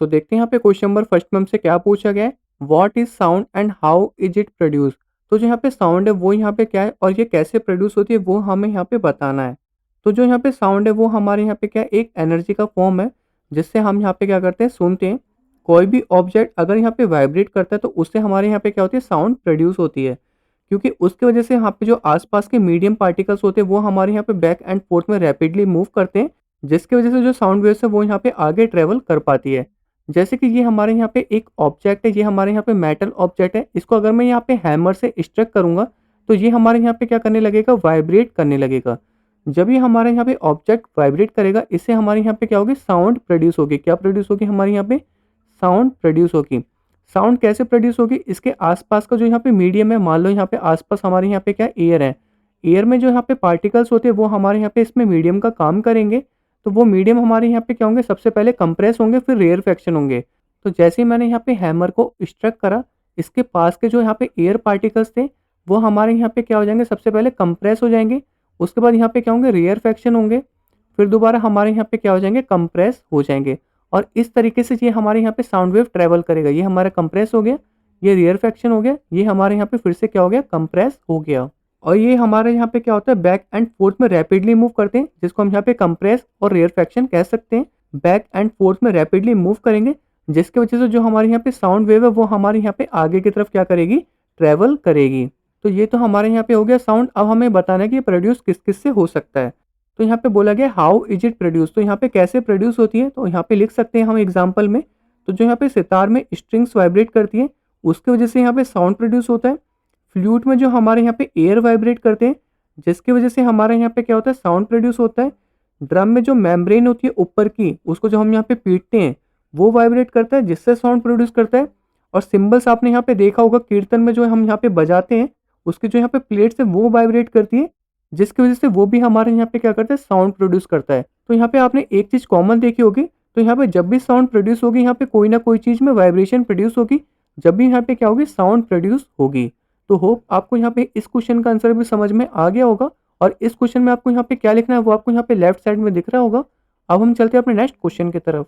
तो देखते हैं यहाँ पे क्वेश्चन नंबर फर्स्ट में हमसे क्या पूछा गया है, what is sound and how is it produce. तो जो यहाँ पे साउंड है वो यहाँ पे क्या है और ये कैसे प्रोड्यूस होती है वो हमें यहाँ पे बताना है। तो जो यहाँ पे साउंड है वो हमारे यहाँ पे क्या है, एक एनर्जी का फॉर्म है जिससे हम यहाँ पे क्या करते हैं, सुनते हैं। कोई भी ऑब्जेक्ट अगर यहाँ पे वाइब्रेट करता है तो उससे हमारे यहाँ पे क्या होती है, साउंड प्रोड्यूस होती है। क्योंकि उसकी वजह से यहाँ पे जो आसपास के मीडियम पार्टिकल्स होते हैं वो हमारे यहाँ पे बैक एंड फोर्थ में रैपिडली मूव करते हैं, जिसकी वजह से जो साउंड वेव्स है वो यहाँ पे आगे ट्रेवल कर पाती है। जैसे कि ये हमारे यहाँ पे एक ऑब्जेक्ट है, ये हमारे यहाँ पे मेटल ऑब्जेक्ट है। इसको अगर मैं यहाँ पे हैमर से स्ट्रक करूँगा तो ये हमारे यहाँ पे क्या करने लगेगा, वाइब्रेट करने लगेगा। जब ये हमारे यहाँ पे ऑब्जेक्ट वाइब्रेट करेगा, इससे हमारे यहाँ पे क्या होगी, साउंड प्रोड्यूस होगी। क्या प्रोड्यूस होगी हमारे यहाँ पे, साउंड प्रोड्यूस होगी। साउंड कैसे प्रोड्यूस होगी, इसके आसपास का जो यहाँ पे मीडियम है, मान लो यहाँ पे आसपास हमारे यहाँ पे क्या एयर है। एयर में जो यहाँ पे पार्टिकल्स होते हैं वो हमारे यहाँ पे इसमें मीडियम का काम करेंगे। तो वो मीडियम हमारे यहाँ पे क्या होंगे, सबसे पहले कंप्रेस होंगे, फिर रेयरफेक्शन होंगे। तो जैसे ही मैंने यहाँ पे हैमर को स्ट्रक करा, इसके पास के जो यहाँ पे एयर पार्टिकल्स थे वो हमारे यहाँ पे क्या हो जाएंगे, सबसे पहले कंप्रेस हो जाएंगे। उसके बाद यहाँ पे क्या होंगे, रेयरफेक्शन होंगे। फिर दोबारा हमारे यहाँ पे क्या हो जाएंगे, कंप्रेस हो जाएंगे। और इस तरीके से ये हमारे यहाँ पे साउंड वेव ट्रेवल करेगा। ये हमारा कंप्रेस हो गया, ये रेयरफेक्शन हो गया, ये हमारे यहाँ पे फिर से क्या हो गया, कंप्रेस हो गया। और ये हमारे यहाँ पे क्या होता है, बैक एंड फोर्थ में रैपिडली मूव करते हैं, जिसको हम यहाँ पे कंप्रेस और रेयरफेक्शन कह सकते हैं। बैक एंड फोर्थ में रैपिडली मूव करेंगे, जिसकी वजह से जो हमारे यहाँ पे साउंड वेव है वो हमारे यहाँ पे आगे की तरफ क्या करेगी, ट्रेवल करेगी। तो ये तो हमारे यहाँ पे हो गया साउंड। अब हमें बताना है कि ये प्रोड्यूस किस किस से हो सकता है। तो यहाँ पे बोला गया हाउ इज इट प्रोड्यूस। तो यहाँ पे कैसे प्रोड्यूस होती है, तो यहाँ पे लिख सकते हैं हम एग्जाम्पल में। तो जो यहाँ पे सितार में स्ट्रिंग्स वाइब्रेट करती है उसकी वजह से यहाँ पे साउंड प्रोड्यूस होता है। फ्लूट में जो हमारे यहाँ पे एयर वाइब्रेट करते हैं जिसकी वजह से हमारे यहाँ पे क्या होता है, साउंड प्रोड्यूस होता है। ड्रम में जो मेम्ब्रेन होती है ऊपर की, उसको जो हम यहाँ पे पीटते हैं वो वाइब्रेट करता है, जिससे साउंड प्रोड्यूस करता है। और सिंबल्स आपने यहाँ पे देखा होगा, कीर्तन में जो हम यहाँ पे बजाते हैं उसकी जो यहाँ पे प्लेट्स है वो वाइब्रेट करती है, जिसकी वजह से वो भी हमारे यहाँ पे क्या करता है, साउंड प्रोड्यूस करता है। तो यहाँ पे आपने एक चीज़ कॉमन देखी होगी, तो यहाँ पे जब भी साउंड प्रोड्यूस होगी यहाँ पे कोई ना कोई चीज़ में वाइब्रेशन प्रोड्यूस होगी, जब भी यहाँ पे क्या होगी, साउंड प्रोड्यूस होगी। तो होप आपको यहाँ पे इस क्वेश्चन का आंसर भी समझ में आ गया होगा। और इस क्वेश्चन में आपको यहाँ पे क्या लिखना है वो आपको यहाँ पे लेफ्ट साइड में दिख रहा होगा। अब हम चलते हैं अपने नेक्स्ट क्वेश्चन की तरफ।